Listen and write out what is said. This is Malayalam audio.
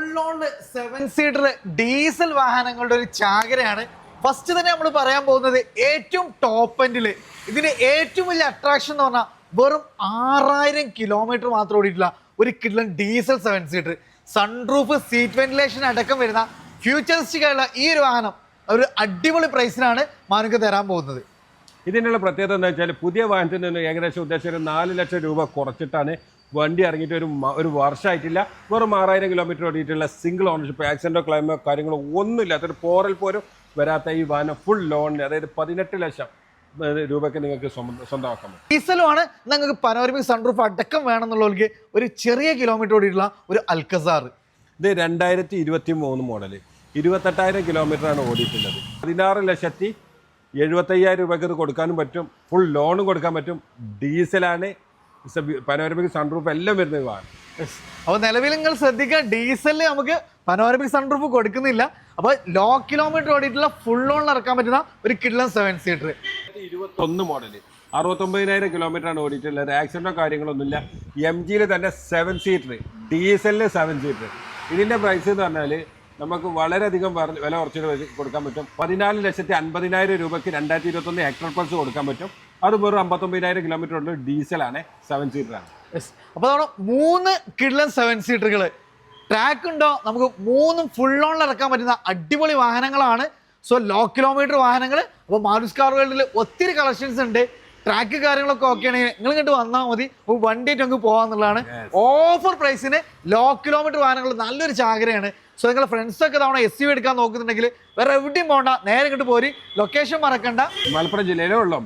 ഫുൾ ഓൺ 7 സീറ്റർ ഡീസൽ വാഹനങ്ങളുടെ ഒരു ചാകരയാണ്. ഫസ്റ്റ് തന്നെ നമ്മൾ പറയാൻ പോകുന്നത് ഏറ്റവും ടോപ്പ് എൻഡിൽ ഇതിന്റെ ഏറ്റവും വലിയ അട്രാക്ഷൻ എന്ന് പറഞ്ഞാൽ വെറും 6000 കിലോമീറ്റർ മാത്രം ഓടിയിട്ടുള്ള ഒരു കിഡ്ലൻ diesel 7 seater, sunroof, seat ventilation അടക്കം വരുന്ന ഫ്യൂച്ചറിസ്റ്റിക് ആയുള്ള ഈ ഒരു വാഹനം ഒരു അടിപൊളി പ്രൈസിനാണ് മാനുക്ക് തരാൻ പോകുന്നത്. ഇതിനുള്ള പ്രത്യേകത എന്താ വെച്ചാൽ പുതിയ വാഹനത്തിൽ നിന്ന് ഏകദേശം ഉദ്ദേശിച്ച ഒരു 4 ലക്ഷം രൂപ കുറച്ചിട്ടാണ് വണ്ടി ഇറങ്ങിയിട്ട് ഒരു വർഷമായിട്ടില്ല. വെറും 6000 കിലോമീറ്റർ ഓടിയിട്ടുള്ള സിംഗിൾ ഓണർഷിപ്പ്, ആക്സിഡന്റോ ക്ലൈമോ കാര്യങ്ങളോ ഒന്നുമില്ലാത്ത ഒരു പോറൽ പോലും വരാത്ത ഈ വാഹനം ഫുൾ ലോണിന്, അതായത് 18 ലക്ഷം രൂപയ്ക്ക് നിങ്ങൾക്ക് സ്വന്തമാക്കാൻ പറ്റും. ഡീസലുമാണ്. നിങ്ങൾക്ക് പനോരമിക് സൺറൂഫ് അടക്കം വേണമെന്നുള്ളവർക്ക് ഒരു ചെറിയ കിലോമീറ്റർ ഓടിയിട്ടുള്ള ഒരു അൽക്കസാർ. ഇത് 2023 മോഡല്, 28,000 കിലോമീറ്ററാണ് ഓടിയിട്ടുള്ളത്. 16,75,000 രൂപയ്ക്ക് ഇത് കൊടുക്കാനും പറ്റും, ഫുൾ ലോണും കൊടുക്കാൻ പറ്റും. ഡീസലാണ്, പനോരമിക് സൺറൂഫ് എല്ലാം വരുന്നത് വാഹനം. അപ്പോൾ നിലവിൽ നിങ്ങൾ ശ്രദ്ധിക്കുക, ഡീസലിൽ നമുക്ക് പനോരമിക് സൺറൂഫ് കൊടുക്കുന്നില്ല. അപ്പോൾ ലോ കിലോമീറ്റർ ഓടിയിട്ടുള്ള ഫുൾ ലോണിൽ ഇറക്കാൻ പറ്റുന്ന ഒരു കിഡ്ലൻ 7 സീറ്റർ. 21 മോഡല്, 69,000 കിലോമീറ്ററാണ് ഓടിയിട്ടുള്ളത്. ആക്സിഡന്റോ കാര്യങ്ങളൊന്നുമില്ല. MG തന്നെ 7 സീറ്റർ, ഡീസലിൽ 7 സീറ്റർ. ഇതിന്റെ പ്രൈസ് എന്ന് പറഞ്ഞാൽ നമുക്ക് വളരെയധികം വില കുറച്ചിട്ട് കൊടുക്കാൻ പറ്റും. 14,50,000 രൂപയ്ക്ക് 2021 ഹെക്ടർ പ്ലസ് കൊടുക്കാൻ പറ്റും. അത് വെറും 59,000 കിലോമീറ്റർ ഉണ്ട്. ഡീസലാണ്, 7 സീറ്ററാണ്. അപ്പോൾ നമ്മുടെ 3 കിഡ്ലൻ 7 സീറ്ററുകൾ ട്രാക്ക് ഉണ്ടോ, നമുക്ക് 3ഉം ഫുൾ ഓണിൽ ഇറക്കാൻ പറ്റുന്ന അടിപൊളി വാഹനങ്ങളാണ്. സോ ലോ കിലോമീറ്റർ വാഹനങ്ങൾ. അപ്പോൾ മാരുതി കാർ വേൾഡിൽ ഒത്തിരി കളക്ഷൻസ് ഉണ്ട്. ട്രാക്ക് കാര്യങ്ങളൊക്കെ ഓക്കെ ആണെങ്കിൽ നിങ്ങൾ ഇങ്ങോട്ട് വന്നാൽ മതി, വണ്ടിയായിട്ട് നമുക്ക് പോകാന്നുള്ളതാണ്. ഓഫർ പ്രൈസിന് ലോ കിലോമീറ്റർ വാഹനങ്ങൾ നല്ലൊരു ചാകരയാണ്. സോ നിങ്ങളുടെ ഫ്രണ്ട്സൊക്കെ തവണ SUV എടുക്കാൻ നോക്കുന്നുണ്ടെങ്കിൽ വേറെ എവിടെയും പോകണ്ട, നേരെ ഇങ്ങോട്ട് പോരി. ലൊക്കേഷൻ മറക്കണ്ട, മലപ്പുറം ജില്ലയിലേ ഉള്ളൂ.